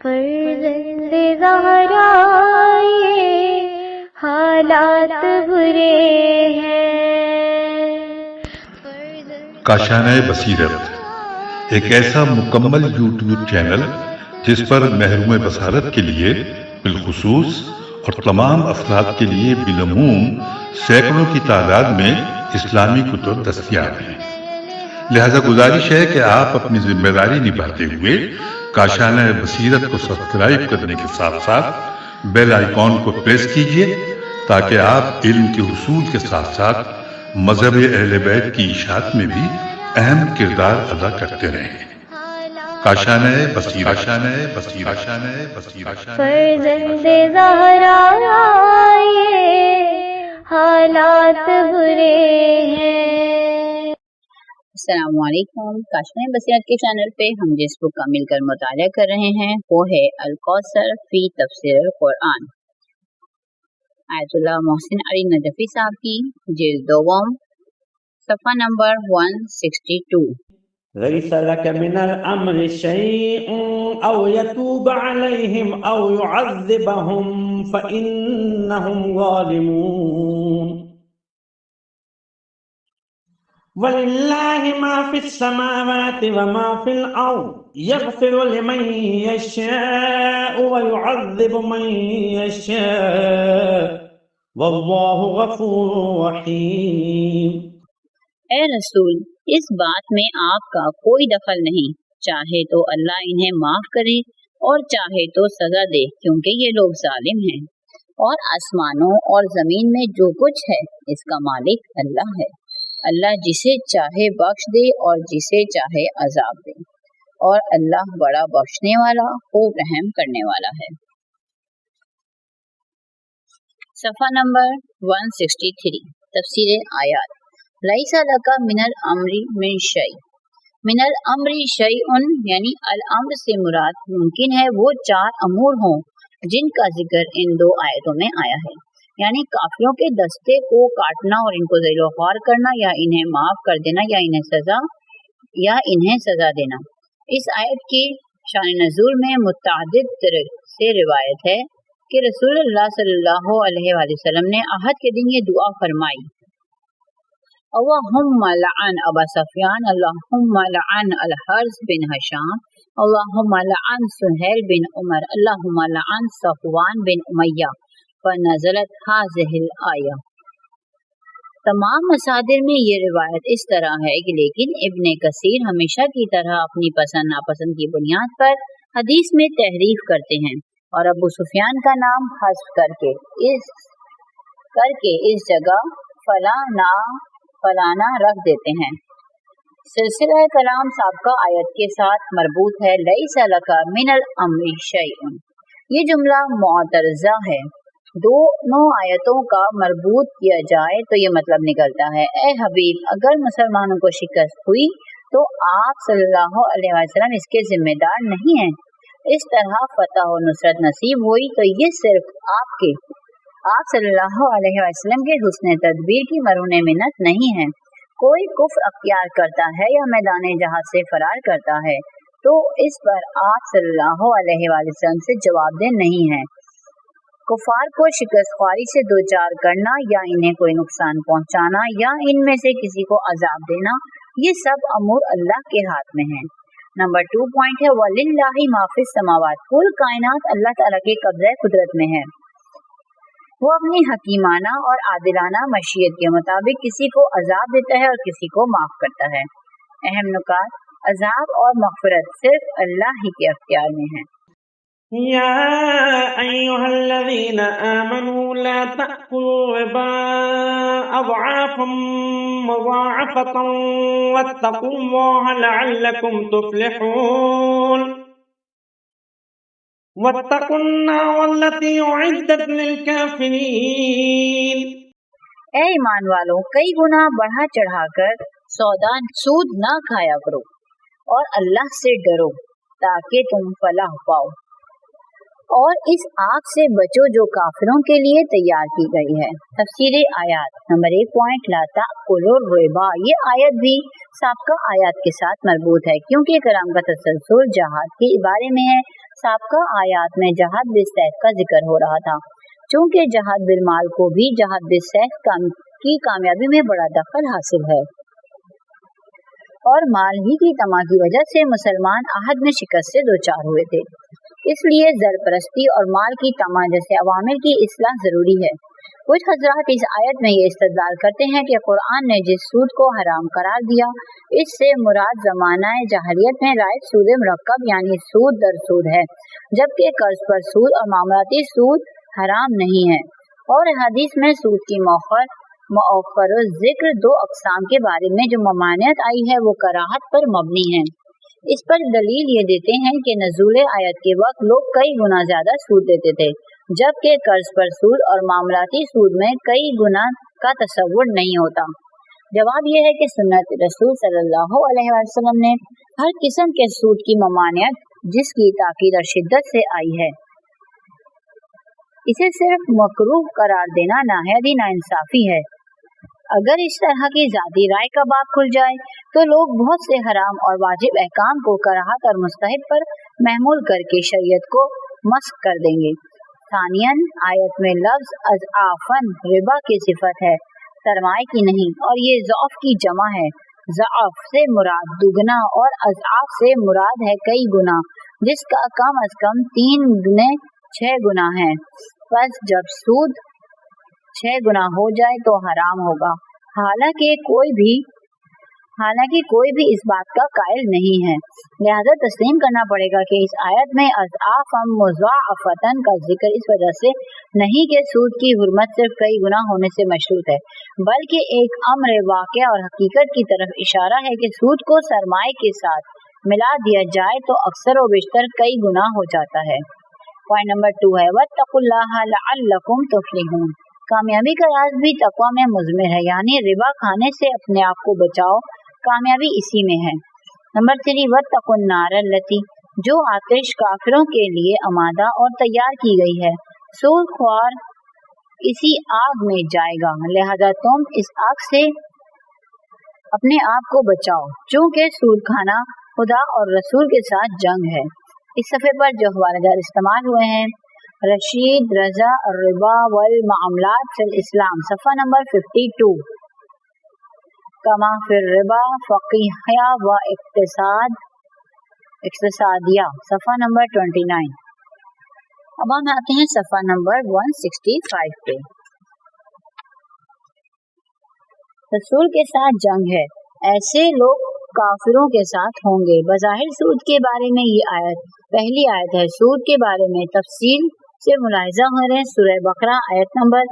فرزند زہرا یہ حالات برے ہیں۔ کاشانہ بصیرت ایک ایسا مکمل یوٹیوب چینل جس پر محروم بصارت کے لیے بالخصوص اور تمام افراد کے لیے بالعموم سینکڑوں کی تعداد میں اسلامی کتب دستیاب ہیں۔ لہذا گزارش ہے کہ آپ اپنی ذمہ داری نبھاتے ہوئے کاشانہ بصیرت کو سبسکرائب کرنے کے ساتھ ساتھ بیل آئیکن کو پریس کیجیے تاکہ آپ علم کے حصول کے ساتھ ساتھ مذہب اہل بیت کی اشاعت میں بھی اہم کردار ادا کرتے رہیں۔ کاشانہ بصیرت۔ فرزند زہرا یہ حالات برے ہیں۔ السلام علیکم۔ کاشانہ بصیرت کے چینل پہ ہم جس بک کا مل کر مطالعہ کر رہے ہیں وہ ہے الکوثر فی تفسیر القرآن، آیت اللہ محسن علی نجفی صاحب کی، جلد دوم، صفحہ نمبر 162۔ ليس لك من الأمر شيء أو يتوب عليهم أو يعذبهم فإنهم ظالمون ولله ما في السماوات وما في الأرض يغفر لمن يشاء ويعذب من يشاء والله غفور رحيم۔ اے رسول، اس بات میں آپ کا کوئی دخل نہیں، چاہے تو اللہ انہیں معاف کرے اور چاہے تو سزا دے، کیونکہ یہ لوگ ظالم ہیں۔ اور آسمانوں اور زمین میں جو کچھ ہے اس کا مالک اللہ ہے۔ اللہ جسے چاہے بخش دے اور جسے چاہے عذاب دے، اور اللہ بڑا بخشنے والا خوب رحم کرنے والا ہے۔ صفحہ نمبر 163، تفسیر آیات۔ لیس لک من الامر من شیء، من الامر شیء یعنی الامر سے مراد ممکن ہے وہ 4 امور ہوں جن کا ذکر ان 2 آیتوں میں آیا ہے، یعنی کافروں کے دستے کو کاٹنا اور ان کو ذیل و خوار کرنا، یا انہیں معاف کر دینا، یا انہیں سزا دینا۔ اس آیت کی شان نزول میں متعدد طرق سے روایت ہے کہ رسول اللہ صلی اللہ علیہ وآلہ وسلم نے احد کے دن یہ دعا فرمائی: اللہم لعن ابا سفیان، اللہم لعن الحارث بن ہشام، اللہم لعن سہیل بن عمر، اللہم لعن صفوان بن امیہ، فنزلت هذه الآیہ۔ تمام مصادر میں یہ روایت اس طرح ہے کہ لیکن ابن کثیر ہمیشہ کی طرح اپنی پسند ناپسند کی بنیاد پر حدیث میں تحریف کرتے ہیں اور ابو سفیان کا نام حذف کر کے اس جگہ فلانا رکھ دیتے ہیں۔ سلسلہ کلام سابقہ آیت کے ساتھ مربوط ہے، لیس لک من الامر شیء۔ یہ جملہ معترضہ ہے، دونوں آیتوں کا مربوط کیا جائے تو یہ مطلب نکلتا ہے: اے حبیب، اگر مسلمانوں کو شکست ہوئی تو آپ صلی اللہ علیہ وسلم اس کے ذمہ دار نہیں ہیں، اس طرح فتح و نصرت نصیب ہوئی تو یہ صرف آپ صلی اللہ علیہ وسلم کے حسن تدبیر کی مرہون منت نہیں ہے۔ کوئی کفر اختیار کرتا ہے یا میدان جہاد سے فرار کرتا ہے تو اس پر آپ صلی اللہ علیہ وسلم سے جواب دہ نہیں ہے۔ کفار کو شکست خواری سے دوچار کرنا یا انہیں کوئی نقصان پہنچانا یا ان میں سے کسی کو عذاب دینا، یہ سب امور اللہ کے ہاتھ میں ہیں۔ نمبر 2 پوائنٹ ہے وَلِلَّهِ مَا فِي السَّمَاوَاتِ، کل کائنات اللہ تعالیٰ کے قبضہ قدرت میں ہے۔ وہ اپنی حکیمانہ اور عادلانہ مشیت کے مطابق کسی کو عذاب دیتا ہے اور کسی کو معاف کرتا ہے۔ اہم نکات: عذاب اور مغفرت صرف اللہ ہی کے اختیار میں ہے۔ يا أيها الذين آمنوا لا تأكلوا الربا أضعافا مضاعفة واتقوا الله لعلكم تفلحون واتقوا النار التي أعدت للكافرين۔ اے ایمان والو، کئی گنا بڑھا چڑھا کر سود نہ کھایا کرو اور اللہ سے ڈرو تاکہ تم فلاح پاؤ، اور اس آگ سے بچو جو کافروں کے لیے تیار کی گئی ہے۔ تفسیر آیات۔ نمبر 1 پوائنٹ لا تأکلوا الربا، یہ آیت بھی سابقہ آیات کے ساتھ مربوط ہے کیونکہ کلام کا تسلسل جہاد کے بارے میں ہے۔ सबका आयात में जहाद बिस्सैफ का जिक्र हो रहा था, चूँकि जहाद बिलमाल को भी जहाद बिस्सैफ की कामयाबी में बड़ा दखल हासिल है और माल ही की तमा की वजह से मुसलमान आहद में शिकस्त से दोचार हुए थे। इसलिए ज़रपरस्ती और माल की तमा जैसे अवामिल की इस्लाह जरूरी है। कुछ हजरात इस आयत में ये इस्तदलाल करते हैं कि कुरान ने जिस सूद को हराम करार दिया, इससे मुराद ज़माना जाहिलियत में राइज सूद मुरक्कब यानी सूद दर सूद है, जबकि कर्ज पर सूद और मामलाती सूद हराम नहीं है। और हदीस में सूद की मौखर जिक्र दो अक़साम के बारे में जो ममानियत आई है वो कराहत पर मबनी है। इस पर दलील ये देते हैं कि नज़ूल आयत के वक्त लोग कई गुना ज्यादा सूद देते थे, जबकि कर्ज पर सूद और मामलाती सूद में कई गुना का तसव्वुर नहीं होता। जवाब यह है कि सुन्नत रसूल सल्लल्लाहु अलैहि वसल्लम ने हर किस्म के सूद की ममानियत जिसकी ताकीद और शिद्दत से आई है, इसे सिर्फ मकरूह करार देना नाहयत नाइंसाफी है। अगर इस तरह की जाती राय का बाब खुल जाए तो लोग बहुत से हराम और वाजिब अहकाम को कराहत और मुस्तहब पर महमूल करके शरीयत को मस्क कर देंगे। सानियन आयत में लफ्ज अज़आफन रिबा की सिफत है, सरमाए की नहीं, और ये ज़ौफ की जमा है। ज़आफ से मुराद दुगना और अज़आफ से मुराद है कई गुना, जिसका कम अज कम 3 गुने 6 गुना है। बस जब सूद 6 गुना हो जाए तो हराम होगा। हालांकि कोई भी इस बात का कायल नहीं है, लिहाजा तस्लीम करना पड़ेगा कि इस आयत में अज़आफ़म मुज़ाअफ़तन का जिक्र इस वजह से नहीं कि सूद की हुर्मत सिर्फ कई गुना होने से मशरूत है, बल्कि एक अम्र वाक़या और हकीकत की तरफ इशारा है कि सूद को सरमाए के साथ मिला दिया जाए तो अक्सर व बेशतर कई गुना हो जाता है। पॉइंट नंबर 2 है वत्तकुल्लाह लअल्लकुम तुफ्लिहून। कामयाबी का राज भी तक़वा में मुज़मिर है, यानी रिबा खाने से अपने आप को बचाओ, कामयाबी इसी में है। नंबर 3 वत्तकुन नार लती, जो आतिश काफिरों के लिए आमादा और तैयार की गई है। सूद ख्वार इसी आग में जाएगा, लिहाजा तुम इस आग से अपने आप को बचाओ, चूँकि सूद खाना खुदा और रसूल के साथ जंग है। इस सफ़े पर जो हवाले इस्तेमाल हुए हैं, रशीद रजा रिबा वल मामलात फिल इस्लाम, सफ़ा नंबर 52, कमा फिर रिबा फ़क़ीहा व इक़्तिसादिया, सफ़ा नंबर 29। अब हम आते हैं सफ़ा नंबर 165 पे। रसूल के साथ जंग है, ऐसे लोग काफिरों के साथ होंगे। बज़ाहिर सूद के बारे में ये आयत पहली आयत है। सूद के बारे में तफसील से मुलाहिज़ा करें सूरह बकरा आयत नंबर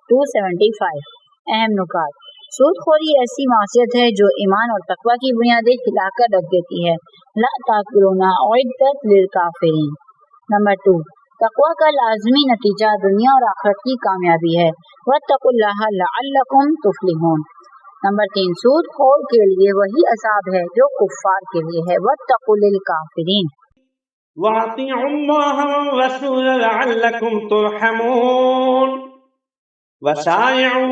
275। अहम नुकात: सूदखोरी ऐसी मासियत है जो ईमान और तकवा की बुनियादें हिलाकर रख देती है। ला ताकुलूना उइद्दत लिल काफिरीन। नंबर 2, तकवा का लाज़मी नतीजा दुनिया और आखिरत की कामयाबी है। वत्तकुल्लाह लअल्लकुम तुफ्लिहून। नंबर 3, सूदखोर के लिए वही अज़ाब है जो कुफ्फार के लिए है। वत्तकुलिल काफिरीन। वअतिउल्लाह वरसूल लअल्लकुम तुरहमून वसारिऊ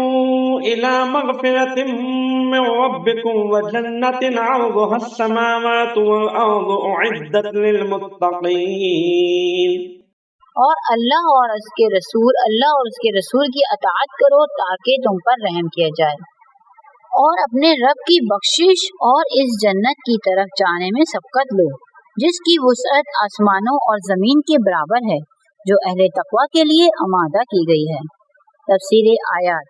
इला मग़फ़िरतिन मिन रब्बिकुम व जन्नतिन अर्दुहा अस्समावातु वल अर्दु उइद्दत लिल मुत्तक़ीन। और अल्लाह और उसके रसूल की अताअत करो ताकि तुम पर रहम किया जाए, और अपने रब की बख्शिश और इस जन्नत की तरफ जाने में सबकत लो जिसकी वुसअत आसमानों और जमीन के बराबर है, जो अहले तकवा के लिए आमादा की गई है। तफसीर आयत: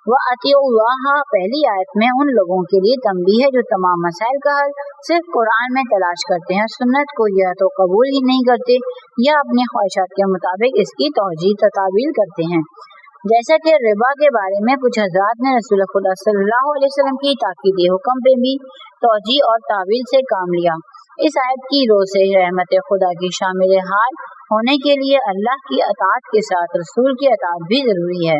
व अतिउल्लाह पहली आयत में उन लोगों के लिए तंबीह है जो तमाम मसाइल का हल सिर्फ कुरान में तलाश करते हैं, सुन्नत को या तो कबूल ही नहीं करते या अपनी ख्वाहिशात के मुताबिक इसकी तौजीह तावील करते हैं। जैसा कि रिबा के बारे में कुछ हज़रात ने रसूल खुदा सल्लल्लाहु अलैहि वसल्लम की ताकीदी हुक्म पे भी तौजीह और तावील से काम लिया। इस आयत की रो से रहमत खुदा की शामिल हाल होने के लिए अल्लाह की अताअत के साथ रसूल की अताअत भी जरूरी है।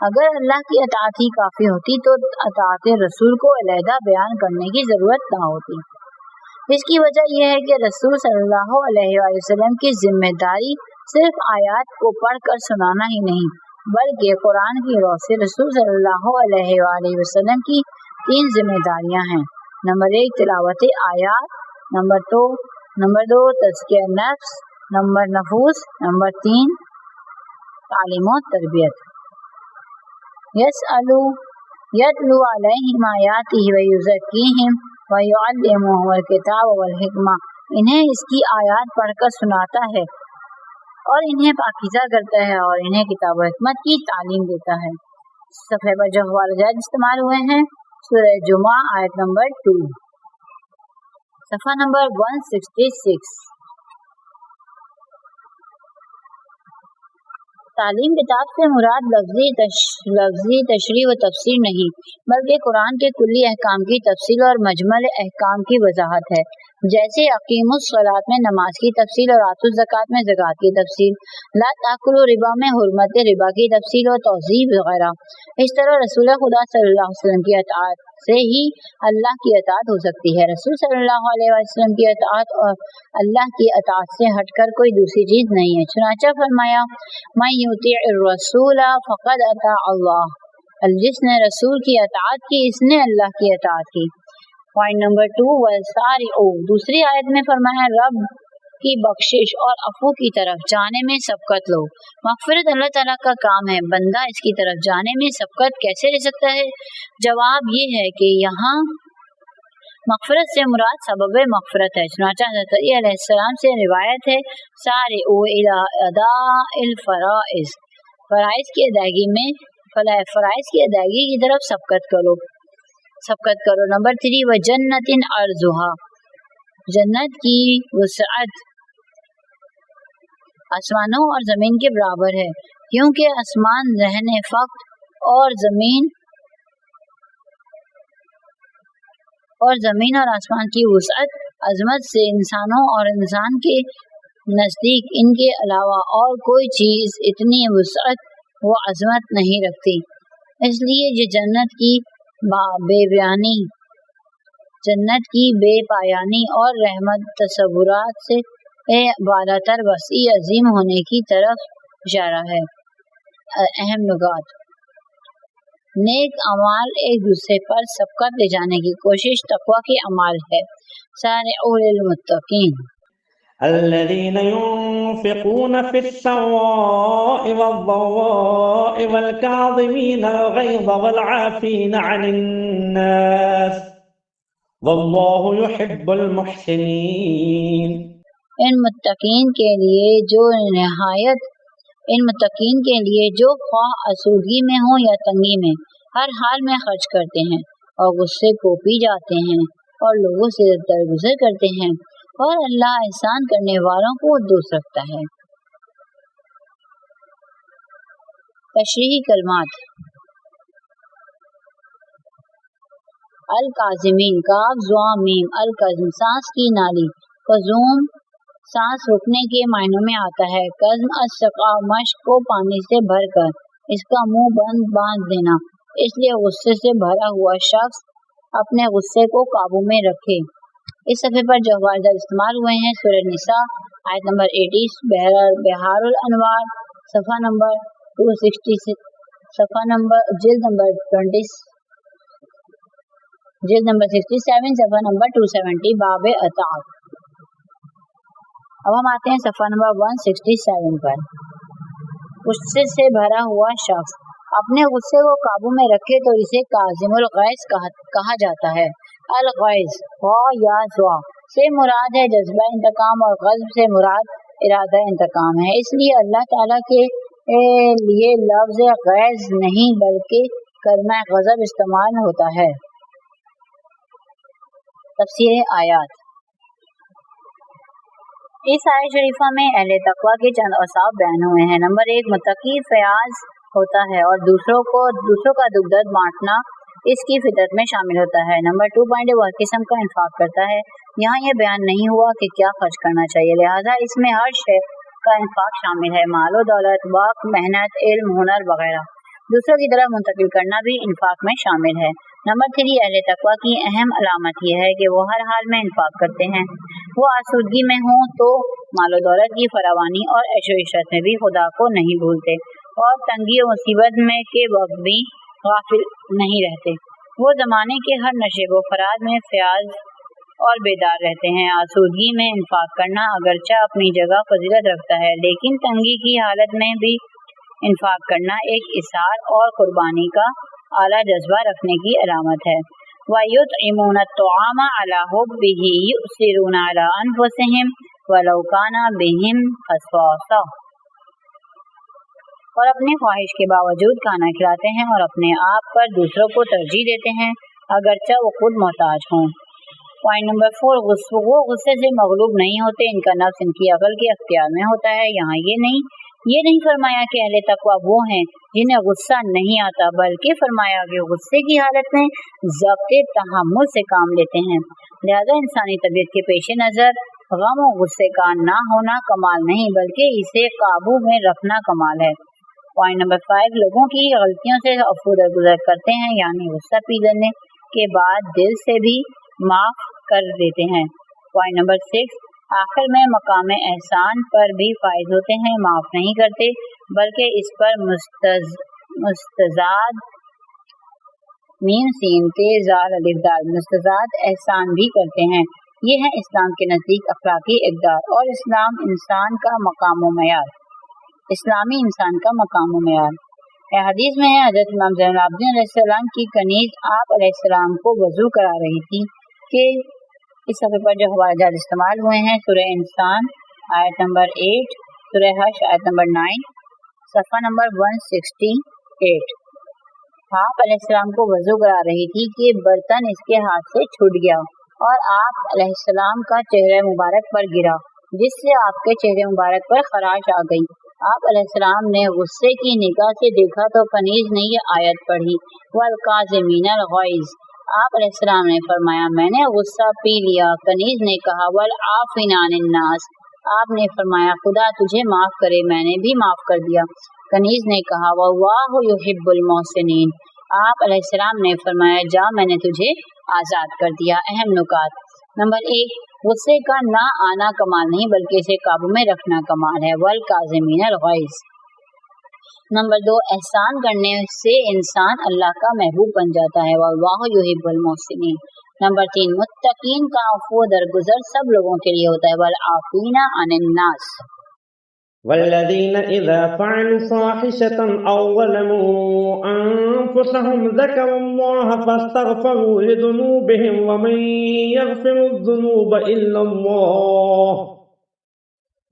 अगर अल्लाह की अताअत ही काफी होती तो अताअत रसूल को अलहदा बयान करने की जरूरत न होती। इसकी वजह यह है कि रसूल सल्लल्लाहु अलैहि वसल्लम की जिम्मेदारी सिर्फ आयत को पढ़कर सुनाना ही नहीं, बल्कि कुरान की रो से रसूल सल्लल्लाहु अलैहि वसल्लम की 3 जिम्मेदारियां हैं। नंबर 1 तिलावत आयात, नंबर 2 तज़किया नफ्स नंबर नफूस, नंबर 3 तालीम और तरबियत। यतलू अलैहिम आयातिही व युज़क्कीहिम व युअल्लिमुहुमुल किताब वल हिकमा, इन्हें इसकी आयात पढ़कर सुनाता है और इन्हें पाकीज़ा करता है और इन्हें किताब व हिकमत की तालीम देता है। सफ़े पर जो हवाले जात इस्तेमाल हुए हैं, सूरह जुमा आयत नंबर 2, सफ़ा नंबर 166। तालीम किताब से मुराद लफ्जी तशरीह व तफसीर नहीं, बल्कि कुरान के कुल्ली अहकाम की तफसील और मजमल अहकाम की वजाहत है। जैसे अकीमुस सलात में नमाज की तफसील और आतुज़ ज़कात में ज़कात की तफसील, ला ताकुलु रिबा में हुर्मत रिबा की तफसील और तौज़ीह वगैरह। इस तरह रसूल खुदा सल्लल्लाहु अलैहि वसल्लम की अताअत से ही अल्लाह की अताअत हो सकती है। रसूल सल्लल्लाहु अलैहि वसल्लम की अताअत और अल्लाह की अताअत से हटकर कोई दूसरी चीज नहीं है। चुनांचे फरमाया, मैं युतिइर रसूल फ़क़द अता अल्लाह, जिसने रसूल की अताअत की इसने अल्लाह की अताअत की। पॉइंट नंबर 2 वसारिउ, दूसरी आयत में फरमाया रब की बख्शिश और अफू की तरफ जाने में सबकत लो। मग़फ़िरत अल्लाह ताला का काम है, बंदा इसकी तरफ जाने में सबकत कैसे ले सकता है? जवाब ये है कि यहाँ मग़फ़िरत से मुराद सबब मग़फ़िरत है। चुनांचे हज़रत अली अलैहिस्सलाम से रिवायत है, सारिउ इला अदाइल फ़राइज़, फ़राइज़ की अदायगी में फ़राइज़ की अदायगी की तरफ सबकत करो। नंबर 3 व जन्नतिन अर्ज़ुहा, जन्नत की वसअत आसमानों और ज़मीन के बराबर है, क्योंकि आसमान रहने फ़क्त और ज़मीन और आसमान की वसअत अज़मत से इंसानों और इंसान के नज़दीक इनके अलावा और कोई चीज़ इतनी वसअत व अज़मत नहीं रखती। इसलिए ये जन्नत की बेपायानी और रहमत तसव्वुरात से बालातर वसी अजीम होने की तरफ इशारा है। अहम नुकात, नेक अमाल एक दूसरे पर सबकत ले जाने की कोशिश तक़वा के अमाल है। सारिउ लिल मुत्तक़ीन الذين ينفقون في السراء والضراء والكاظمين الغيظ والعافين عن الناس والله يحب المحسنين، इन मुत्तकीन के लिए जो ख्वाह आसूदगी में हो या तंगी में हर हाल में खर्च करते हैं और गुस्से को पी जाते हैं और लोगों से दरगुजर करते हैं, और अल्लाह एहसान करने वालों को दोस्त रखता है। तशरीही कलमात, अल काज़िमीन, काफ ज़ा मीम, अल कज़्म सांस की नाली, कज़ूम सांस रुकने के मायनों में आता है। कज़्म अस्सक़ा मश्क को पानी से भरकर इसका मुंह बांध देना, इसलिए गुस्से से भरा हुआ शख्स अपने गुस्से को काबू में रखे। इस सफ़े पर जो हवाले इस्तेमाल हुए हैं, सूरह निसा आयत नंबर 80, बिहारुल अनवार सफ़ा नंबर 266, जिल्द नंबर 67, सफ़ा नंबर 270, बाब अताअत। अब हम आते हैं सफ़ा नंबर 167 पर। गुस्से से भरा हुआ शख्स अपने गुस्से को काबू में रखे तो इसे काज़िमुल गैज़ कहा जाता है। अल गैज़ या ज़ा से मुराद है जज्बा इंतकाम और ग़ज़ब से मुराद इरादा इंतकाम है। इसलिए अल्लाह ताला के लिए लफ्ज़ गैज़ नहीं बल्कि कलमा ग़ज़ब इस्तेमाल होता है। तफसीर आयात, इस आयत शरीफा में अहले तक़वा के चंद औसाफ बयान हुए हैं। नंबर 1, मुत्तकी फ़याज़ होता है और दूसरों का दुख दर्द बांटना इसकी फितरत में शामिल होता है। नंबर 2 पॉइंट, वो हर किस्म का इंफाक करता है। यहाँ यह बयान नहीं हुआ कि क्या खर्च करना चाहिए, लिहाजा इसमें हर शय का इंफाक शामिल है, मालो दौलत, वक्त, मेहनत, इल्म, हुनर वगैरह। दूसरों की तरफ मुंतकिल करना भी इंफाक में शामिल है। नंबर 3, अहले तक़वा की अहम अलामत यह है कि वो हर हाल में इंफाक करते हैं। वो आसूदगी में हों तो मालो दौलत की फरावानी और ऐशो इशरत में भी खुदा को नहीं भूलते और तंगी और मुसीबत में के वक्त भी गाफिल नहीं रहते। वो ज़माने के हर नशे व फराज में फ़याज़ اور بیدار رہتے ہیں۔ آسودگی میں انفاق کرنا اگرچہ اپنی جگہ فضیلت رکھتا ہے، لیکن تنگی کی حالت میں بھی انفاق کرنا ایک اثار اور قربانی کا اعلیٰ جذبہ رکھنے کی علامت ہے۔ وَيُطْعِمُونَ الطَّعَامَ عَلَىٰ حُبِّهِ يُؤْثِرُونَ عَلَىٰ أَنفُسِهِمْ وَلَوْ كَانَ بِهِمْ خَصَاصَةٌ، اور اپنی خواہش کے باوجود کھانا کھلاتے ہیں اور اپنے آپ پر دوسروں کو ترجیح دیتے ہیں اگرچہ وہ خود محتاج ہوں۔ پوائنٹ نمبر 4، وہ غصے سے مغلوب نہیں ہوتے، ان کا نفس ان کی عقل کے اختیار میں ہوتا ہے۔ یہاں یہ نہیں فرمایا کہ اہل تقویٰ وہ ہیں جنہیں غصہ نہیں آتا، بلکہ فرمایا کہ غصے کی حالت میں ضبط تحمل سے کام لیتے ہیں۔ لہذا انسانی طبیعت کے پیش نظر غم و غصے کا نہ ہونا کمال نہیں بلکہ اسے قابو میں رکھنا کمال ہے۔ پوائنٹ نمبر 5، لوگوں کی غلطیوں سے عفو درگزر کرتے ہیں، یعنی غصہ پی لینے کے بعد دل سے بھی معاف کر دیتے ہیں۔ پوائنٹ نمبر 6، آخر میں مقام احسان پر بھی فائز ہوتے ہیں، معاف نہیں کرتے بلکہ اس پر مستزاد مستزاد احسان بھی کرتے ہیں۔ یہ ہے اسلام کے نزدیک اخلاقی اقدار اور اسلامی انسان کا مقام و معیار۔ حدیث میں ہے حضرت امام زین العابدین علیہ السلام کی کنیز آپ علیہ السلام کو وضو کرا رہی تھی کہ اس صفحے پر جو حوالہ جات استعمال ہوئے ہیں سورہ انسان آیت نمبر 8، سورہ حشر آیت نمبر 9، صفحہ نمبر 168۔ آپ علیہ السلام کو وضو کرا رہی تھی کہ برتن اس کے ہاتھ سے چھوٹ گیا اور آپ علیہ السلام کا چہرہ مبارک پر گرا، جس سے آپ کے چہرے مبارک پر خراش آ گئی۔ آپ علیہ السلام نے غصے کی نگاہ سے دیکھا تو کنیز نے یہ آیت پڑھی، وَالْقَاظِمِينَ الْغَيْظَ۔ آپ علیہ السلام نے فرمایا میں نے غصہ پی لیا۔ کنیز نے کہا وَالْعَافِينَ عَنِ النَّاسِ۔ آپ نے فرمایا خدا تجھے معاف کرے، میں نے بھی معاف کر دیا۔ کنیز نے کہا وَاللَّهُ يُحِبُّ الْمُحْسِنِينَ۔ آپ علیہ السلام نے فرمایا جا میں نے تجھے آزاد کر دیا۔ اہم نکات۔ نمبر 1، غصے کا نہ آنا کمال نہیں بلکہ اسے قابو میں رکھنا کمال ہے، وَالْقَاظِمِينَ الْغَيْظَ۔ نمبر 2، احسان کرنے سے انسان اللہ کا محبوب بن جاتا ہے، وَاللَّهُ يُحِبُّ الْمُحْسِنِينَ۔ نمبر 3، متقین کا عفو درگزر سب لوگوں کے لیے ہوتا ہے، وَالْعَافِينَ عَنِ النَّاسِ۔ والذين إذا فعلوا فاحشة أو ظلموا أنفسهم ذكروا الله فاستغفروا لذنوبهم ومن يغفر الذنوب إلا الله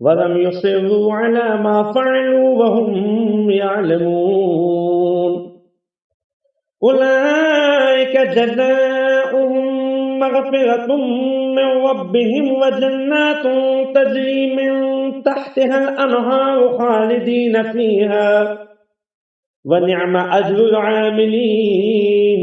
ولم يصروا على ما فعلوا وهم يعلمون أولئك جزاؤهم مغفرة من ربهم وجنات تجري من تحتها الأنهار خالدين فيها ونعم أجر العاملين۔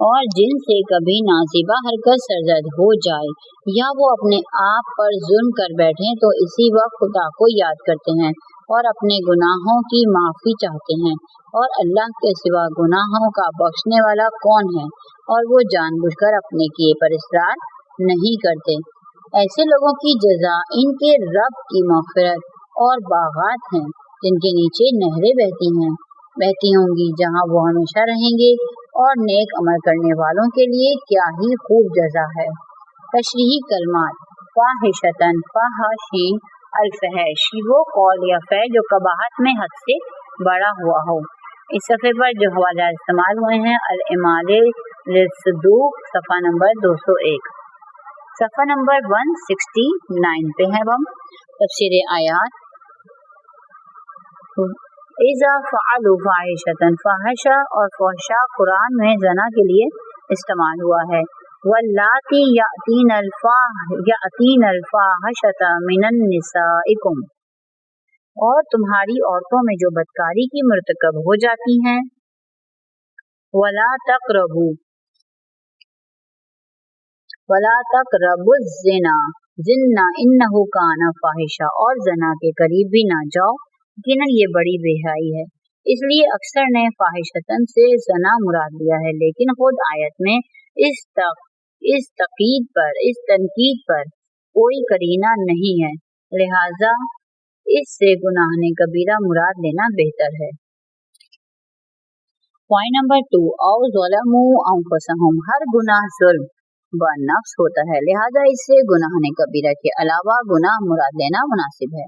اور جن سے کبھی نازیبہ حرکت سرزد ہو جائے یا وہ اپنے آپ پر ظلم کر بیٹھیں تو اسی وقت خدا کو یاد کرتے ہیں اور اپنے گناہوں کی معافی چاہتے ہیں، اور اللہ کے سوا گناہوں کا بخشنے والا کون ہے، اور وہ جان بوجھ کر اپنے کیے پر اصرار نہیں کرتے۔ ایسے لوگوں کی جزا ان کے رب کی مغفرت اور باغات ہیں جن کے نیچے نہریں بہتی ہوں گی، جہاں وہ ہمیشہ رہیں گے، اور نیک عمل کرنے والوں کے لیے کیا ہی خوب جزا ہے۔ تشریحی کلمات: فاحشتاً، فاحشین الفحش، وہ قول یا فعل جو قباحت میں حد سے بڑا ہوا ہو۔ اس صفحے پر جو حوالہ استعمال ہوئے ہیں الامال للصدوق صفحہ نمبر 201، صفحہ نمبر 169 پہ ہے ہم۔ تفسیر آیات: اذا فعلوا فاحشۃ، فاحشہ اور فحشا قرآن میں زنا کے لیے استعمال ہوا ہے۔ واللاتی یأتین الفاحشۃ من نسائکم، اور تمہاری عورتوں میں جو بدکاری کی مرتکب ہو جاتی ہیں۔ ولا تقربوا الزنا انہ کان فاحشہ، اور زنا کے قریب بھی نہ جاؤ، یقیناً یہ بڑی بے حیائی ہے۔ اس لیے اکثر نے فاحشتاً سے زنا مراد لیا ہے، لیکن خود آیت میں اس تنقید پر کوئی قرینہ نہیں ہے، لہذا اس سے گناہ کبیرہ مراد لینا بہتر ہے۔ پوائنٹ نمبر 2، او ظلموا انفسہم، ہر گناہ ظلم नफ्स होता है, लिहाजा इससे गुनाह कबीरा के अलावा गुनाह मुराद लेना मुनासिब है।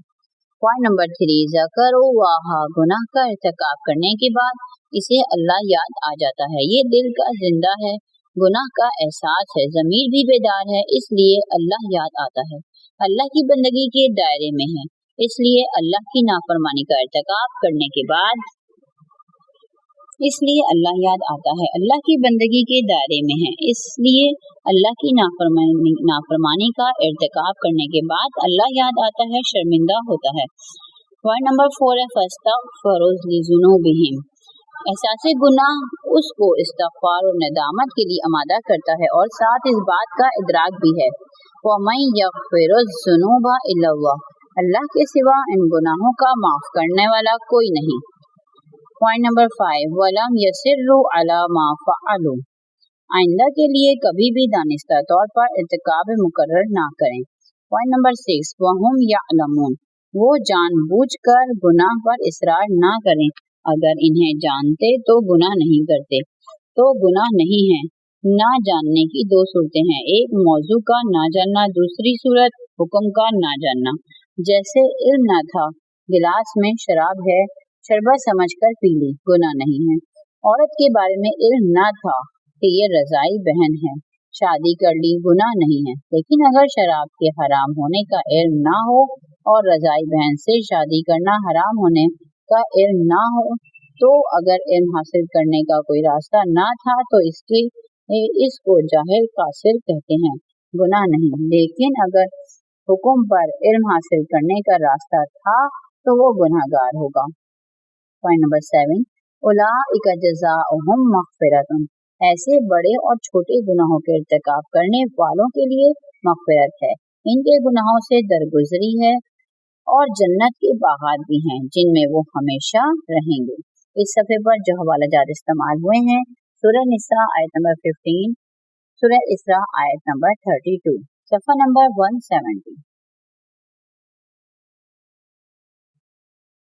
पॉइंट नंबर 3, ज़कर वाहा, गुनाह का इर्तिकाब करने के बाद इसे अल्लाह याद आ जाता है। ये दिल का जिंदा है, गुनाह का एहसास है, ज़मीर भी बेदार है, इसलिए अल्लाह याद आता है। अल्लाह की बंदगी के दायरे में है, इसलिए अल्लाह की नाफरमानी का इर्तिकाब करने के बाद इसलिए अल्लाह याद आता है। अल्लाह की बंदगी के दायरे में है, इसलिए अल्लाह की नाफरमानी का इर्तिकाब करने के बाद अल्लाह याद आता है, शर्मिंदा होता है। पॉइंट नंबर 4 है फस्तगफिरू लिज़ुनूबिहिम, एहसास गुनाह उसको इस्तगफार और नदामत के लिए आमादा करता है और साथ इस बात का इदराक भी है, वमन यगफिरुज़्ज़ुनूबा इल्लल्लाह, अल्लाह के सिवा इन गुनाहों का माफ करने वाला कोई नहीं। पॉइंट नंबर 5, वलम यसिर्रु अला मा फ़अलू, आइंदा के लिए कभी भी दानिस्ता तौर पर इर्तिकाब मुकर्रर ना करें। पॉइंट नंबर 6, वहुम यअलमून, वो जानबूझकर गुनाह पर इसरार ना करें, अगर इन्हें जानते तो गुनाह नहीं करते, तो गुनाह नहीं है। ना जानने की 2 सूरतें हैं, एक मौजू का ना जानना, दूसरी सूरत हुक्म का ना जानना। जैसे इल्म ना था, गिलास में शराब है, शरबत समझकर पी ली, गुनाह नहीं है। औरत के बारे में इल्म ना था कि ये रज़ाई बहन है, शादी कर ली, गुनाह नहीं है। लेकिन अगर शराब के हराम होने का इल्म ना हो और रज़ाई बहन से शादी करना हराम होने का इल्म ना हो, तो अगर इल्म हासिल करने का कोई रास्ता ना था तो इसको जाहिल कासिर कहते हैं, गुनाह नहीं। लेकिन अगर हुक्म पर इल्म हासिल करने का रास्ता था तो वो गुनाहगार होगा। पॉइंट नंबर 7, उलाइका जज़ाउहुम मग़फ़िरतुन, ऐसे बड़े और छोटे गुनाहों के इर्तिकाब करने वालों के लिए मग़फ़िरत है, इनके गुनाहों से दरगुजरी है और जन्नत के बागात भी हैं जिनमें वो हमेशा रहेंगे। इस सफ़े पर जो हवाला जात इस्तेमाल हुए हैं, सूरह निसा आयत नंबर 15, सूरह इसरा आयत नंबर 32, सफ़ा नंबर 170।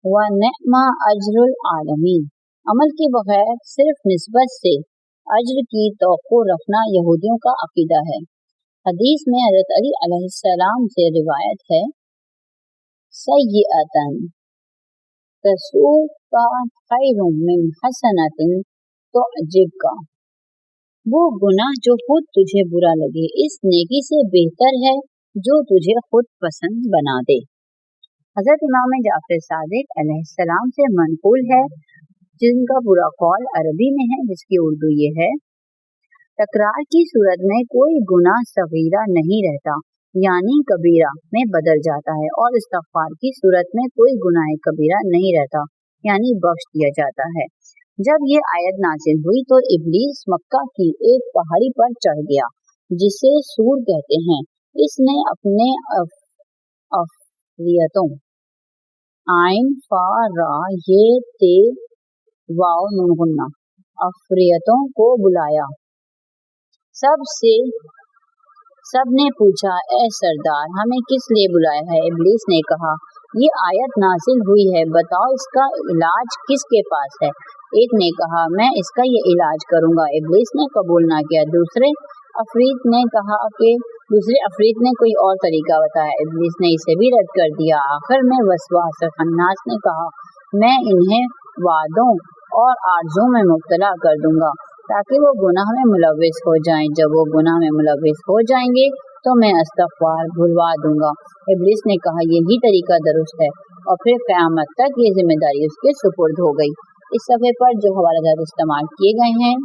व निअमा अजरुल आलमीन, अमल के बगैर सिर्फ निस्बत से अज्र की तवक्को रखना यहूदियों का अकीदा है। हदीस में हज़रत अली अलैहिस्सलाम से रिवायत है, सय्यअतन तसूका खैरुम मिन हसनतिन तुअजिबका, वो गुनाह जो खुद तुझे बुरा लगे इस नेकी से बेहतर है जो तुझे खुद पसंद बना दे। हज़रत इमाम जाफर सादिक अलैहिस्सलाम से मनक़ूल है, जिनका पूरा कौल अरबी में है, जिसकी उर्दू ये है, तकरार की सूरत में कोई गुनाह सगीरा नहीं रहता, यानी कबीरा में बदल जाता है, और इस्तग़फ़ार की सूरत में कोई गुनाह कबीरा नहीं रहता, यानी बख्श दिया जाता है। जब ये आयत नाज़िल हुई तो इब्लीस मक्का की एक पहाड़ी पर चढ़ गया, जिसे सूर कहते हैं। इसने अपने अफरियतों आइन फा रा ये ते वाव नून गुन्ना अफरियतों को बुलाया। सबने पूछा, ए सरदार, हमें किस लिए बुलाया है? इब्लीस ने कहा, ये आयत नाजिल हुई है, बताओ इसका इलाज किसके पास है? एक ने कहा, मैं इसका ये इलाज करूंगा। इब्लीस ने कबूल ना किया। दूसरे अफरीत ने कोई और तरीका बताया। इब्लीस ने इसे भी रद्द कर दिया। आखिर में वसवास खन्नास ने कहा, मैं इन्हें वादों और आरज़ू में मुब्तला कर दूंगा ताकि वो गुनाह में मुलव्विस हो जाएं। जब वो गुनाह में मुलव्विस हो जाएंगे तो मैं इस्तग़फ़ार भुलवा दूंगा। इब्लीस ने कहा, यही तरीका दुरुस्त है, और फिर क़यामत तक ये जिम्मेदारी उसके सुपुर्द हो गई। इस सफ़े पर जो हवालात इस्तेमाल किए गए हैं,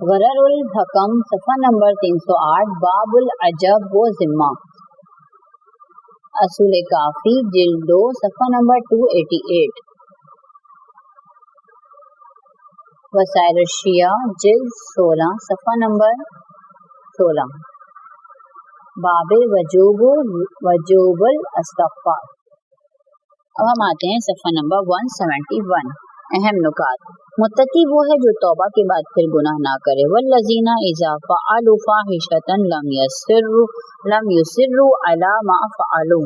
गररुल हकम सफ़ा नंबर 308, बाबुल अजब व ज़िम्मा, असूल काफ़ी जिल्द 2 सफ़ा नंबर 288, वसाइल शिया जिल्द 16 सफ़ा नंबर 16, बाबे वजूबुल इस्तग़फ़ार। अब हम आते हैं सफ़ा नंबर 171। अहम नुकात। मुत्तकी वो है जो तौबा के बाद फिर गुनाह ना करे। वल्लज़ीना इज़ा फ़अलू फ़ाहिशतन लम युसिर्रू अला मा फ़अलू,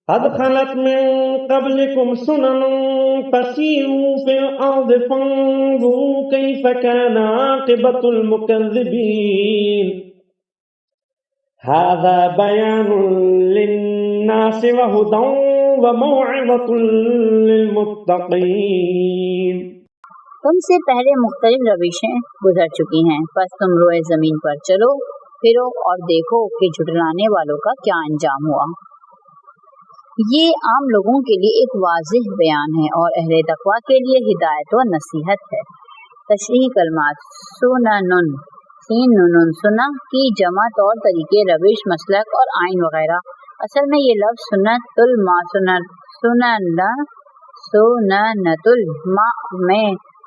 قد خلت من قبلكم سنن فسيروا في الأرض فانظروا كيف كان عاقبة المكذبين هذا بيان للناس وهدى وموعظة للمتقين. تم سے پہلے مختلف روشیں گزر چکی ہیں، پس تم روئے زمین پر چلو پھرو اور دیکھو کہ جھٹلانے والوں کا کیا انجام ہوا۔ یہ عام لوگوں کے لیے ایک واضح بیان ہے اور اہل تقویٰ کے لیے ہدایت و نصیحت ہے۔ تشریح کلمات: سنن، سین نون سنا کی جمع، طور طریقے، روش، مسلک اور آئین وغیرہ۔ اصل میں یہ لفظ سنت الماء، سننت الماء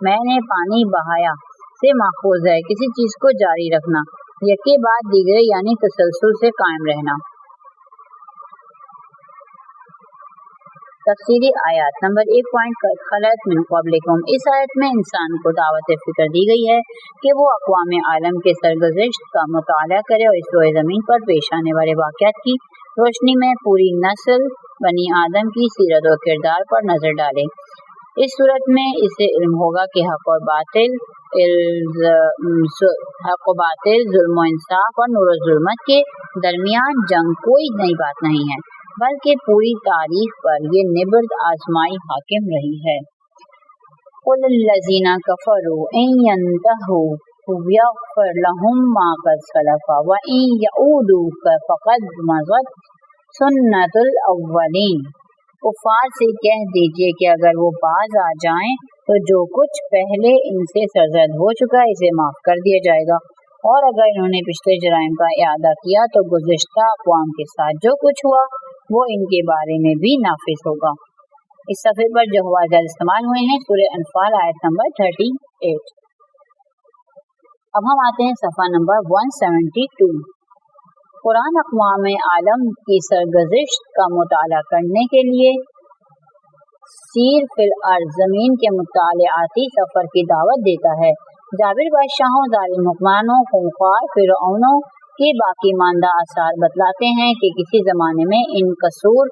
میں نے پانی بہایا سے ماخوذ ہے، کسی چیز کو جاری رکھنا، یکے بعد دیگرے یعنی تسلسل سے قائم رہنا۔ تفسیری آیات نمبر 1 خلت من قبلکم، اس آیت میں انسان کو دعوت فکر دی گئی ہے کہ وہ اقوام عالم کے سرگزشت کا مطالعہ کرے اور اس روئے زمین پر پیش آنے والے واقعات کی روشنی میں پوری نسل بنی آدم کی سیرت و کردار پر نظر ڈالے۔ اس صورت میں اسے علم ہوگا کہ حق و باطل، ظلم و انصاف اور نور و ظلمت کے درمیان جنگ کوئی نئی بات نہیں ہے، بلکہ پوری تاریخ پر یہ نبرد آزمائی حاکم رہی ہے۔ قُلِ الَّذِينَ كَفَرُوا إِن يَنْتَهُوا يَغْفَرْ لَهُم مَّا قَدْ سَلَفَ وَإِن يَعُودُوا فَقَدْ مَضَتْ سُنَّتُ الْأَوَّلِينَ۔ کفار سے کہہ دیجئے کہ اگر وہ باز آ جائیں تو جو کچھ پہلے ان سے سرزد ہو چکا اسے معاف کر دیا جائے گا، اور اگر انہوں نے پچھلے جرائم کا اعادہ کیا تو گزشتہ اقوام کے ساتھ جو کچھ ہوا وہ ان کے بارے میں بھی نافذ ہوگا۔ اس صفحے پر جو حوالے استعمال ہوئے ہیں سورہ انفال آیت نمبر 38۔ اب ہم آتے ہیں صفحہ نمبر 172۔ قرآن اقوام عالم کی سرگزشت کا مطالعہ کرنے کے لیے سیر فی الارض، زمین کے مطالعاتی سفر کی دعوت دیتا ہے۔ جابر بادشاہوں، ظالم حکمرانوں، خونخوار فرعونوں کے باقی ماندہ آثار بتلاتے ہیں کہ کسی زمانے میں ان قصور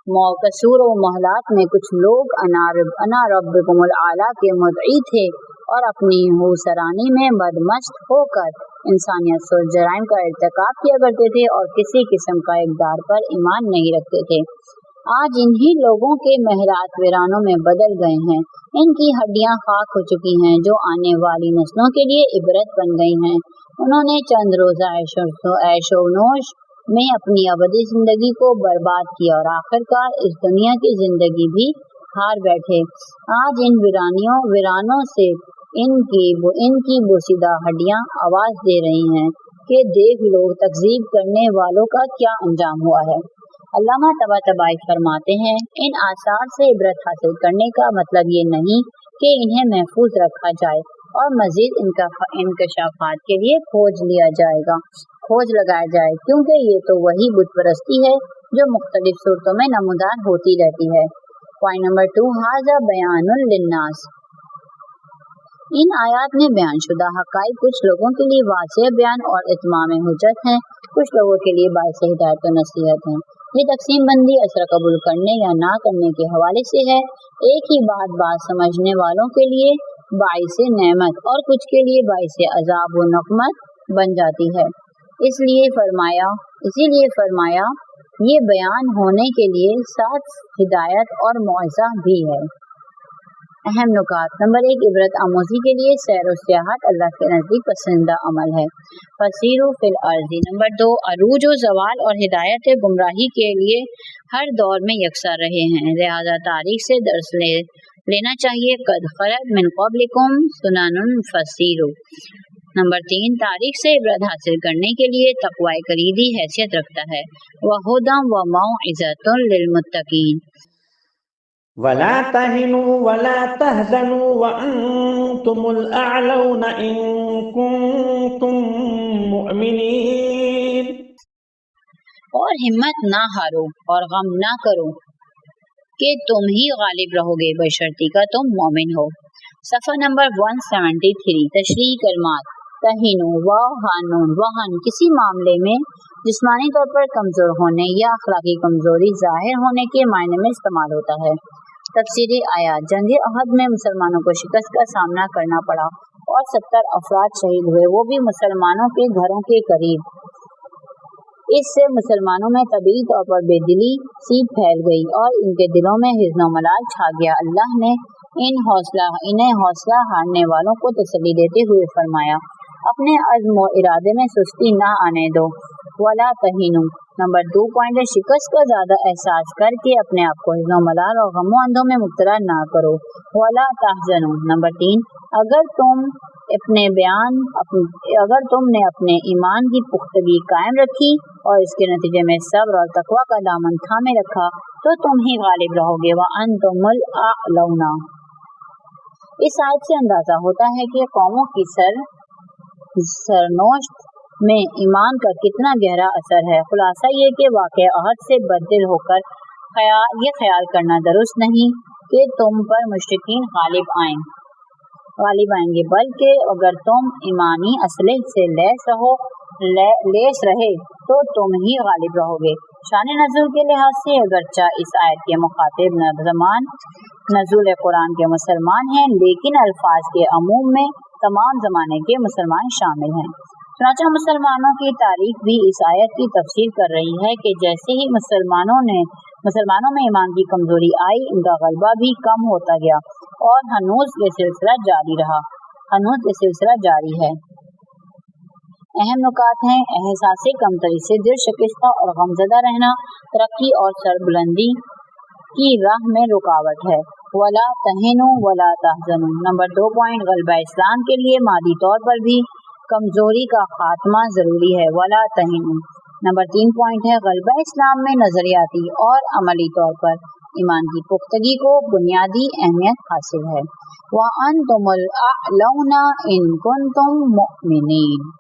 و محلات میں کچھ لوگ انا ربکم الاعلیٰ کے مدعی تھے اور اپنی حوثرانی میں بدمست ہو کر انسانیت سے جرائم کا ارتکاب کیا کرتے تھے اور کسی قسم کا اقدار پر ایمان نہیں رکھتے تھے۔ آج انہی لوگوں کے محلات ویرانوں میں بدل گئے ہیں، ان کی ہڈیاں خاک ہو چکی ہیں جو آنے والی نسلوں کے لیے عبرت بن گئی ہیں۔ انہوں نے چند روزہ عیش و نوش میں اپنی ابدی زندگی کو برباد کیا اور آخرکار اس دنیا کی زندگی بھی ہار بیٹھے۔ آج ان ویرانوں سے ان کی بوسیدہ ہڈیاں آواز دے رہی ہیں کہ دیکھ لو تکذیب کرنے والوں کا کیا انجام ہوا ہے۔ علامہ طباطبائی فرماتے ہیں، ان آثار سے عبرت حاصل کرنے کا مطلب یہ نہیں کہ انہیں محفوظ رکھا جائے اور مزید انکشافات کے لیے کھوج لگایا جائے، کیونکہ یہ تو وہی بت پرستی ہے جو مختلف صورتوں میں نمودار ہوتی رہتی ہے۔ پوائنٹ نمبر 2، ھذا بیان للناس۔ ان آیات میں بیان شدہ حقائق کچھ لوگوں کے لیے واضح بیان اور اتمام حجت ہیں، کچھ لوگوں کے لیے باعث ہدایت و نصیحت ہیں۔ یہ تقسیم بندی اثر قبول کرنے یا نہ کرنے کے حوالے سے ہے۔ ایک ہی بات سمجھنے والوں کے لیے باعث نعمت اور کچھ کے لیے باعث عذاب و نقمت بن جاتی ہے۔ اسی لیے فرمایا یہ بیان ہونے کے لیے ساتھ ہدایت اور موعظہ بھی ہے۔ اہم نکات: نمبر 1، عبرت آموزی کے لیے سیر و سیاحت اللہ کے نزدیک پسندیدہ عمل ہے۔ فسیروا فی الارض۔ نمبر 2، عروج و زوال اور ہدایت گمراہی کے لیے ہر دور میں یکساں رہے ہیں، لہذا تاریخ سے درس لینا چاہیے۔ قد خلت من قبلکم سنن فسیروا۔ نمبر 3، تاریخ سے عبرت حاصل کرنے کے لیے تقوی کلیدی حیثیت رکھتا ہے۔ وَہُدًى وَمَوْعِظَةٌ لِّلْمُتَّقِينَ۔ وَلَا تَهِنُوا وَلَا تَحْزَنُوا وَأَنْتُمُ الْأَعْلَوْنَ إِن كُنتُم مُّؤْمِنِينَ۔ اور ہمت نہ ہارو اور غم نہ کرو کہ تم ہی غالب رہو گے بشرطیکہ کا تم مومن ہو۔ صفحہ نمبر 173۔ تشریح کلمات: تہینو، وہن کسی معاملے میں जिस्मानी तौर पर कमजोर होने या अखलाकी कमजोरी जाहिर होने के मायने में इस्तेमाल होता है। तफसीरी आयात। जंग अहद में मुसलमानों को शिकस्त का सामना करना पड़ा और 70 अफराद शहीद हुए, वो भी मुसलमानों के घरों के करीब। इससे मुसलमानों में तबीई तौर पर बेदिली सी फैल गई और इनके दिलों में हिज़्न व मलाल छा गया। अल्लाह ने इन्हें हौसला हारने वालों को तसल्ली देते हुए फरमाया, अपने अज़्म व इरादे में सुस्ती ना आने दो। वला तहीनु। नंबर 2 पॉइंट है, शिकस्त का ज्यादा एहसास करके अपने आप को हिज़्न व मलाल और गमो अंधों में मुब्तला ना करो। वला तहज़नु। नंबर 3, अगर तुमने अपने ईमान की पुख्तगी कायम रखी और इसके नतीजे में सब्र और तकवा का दामन थामे रखा तो तुम ही गालिब रहोगे। व अंतुमुल अअलौना। इस आयत से अंदाजा होता है कि कौमों की सरनोश्त में ईमान का कितना गहरा असर है। खुलासा ये कि वाक़या अहद से बददिल होकर ये ख्याल करना दुरुस्त नहीं कि तुम पर मुश्रिकीन गालिब आएंगे, बल्कि अगर तुम ईमानी असलह से लेस रहे तो तुम ही गालिब रहोगे। शान नज़ुल के लिहाज से अगरचा इस आयत के मुखातिब नज़ुल कुरान के मुसलमान हैं, लेकिन अल्फाज के अमूम में तमाम ज़माने के मुसलमान शामिल हैं। चुनांचे मुसलमानों की तारीख भी इस आयत की तफसीर कर रही है कि जैसे ही मुसलमानों में ईमान की कमजोरी आई, इनका गलबा भी कम होता गया और हनूज ये सिलसिला जारी है। अहम नुकात हैं, एहसास कमतरी से दिल शिकस्ता और गमज़दा रहना तरक्की और सरबुलंदी की राह में रुकावट है। वला तहिनु वला तहज़नु। नंबर 2 पॉइंट, गलबा इस्लाम के लिए मादी तौर पर भी कमजोरी का खात्मा जरूरी है। वला तहिनु। नंबर 3 पॉइंट है, गलबा इस्लाम में नजरियाती और अमली तौर पर ईमान की पुख्तगी को बुनियादी अहमियत हासिल है। व अंतुमुल अअलौना इन कुंतुम मुमिनीन।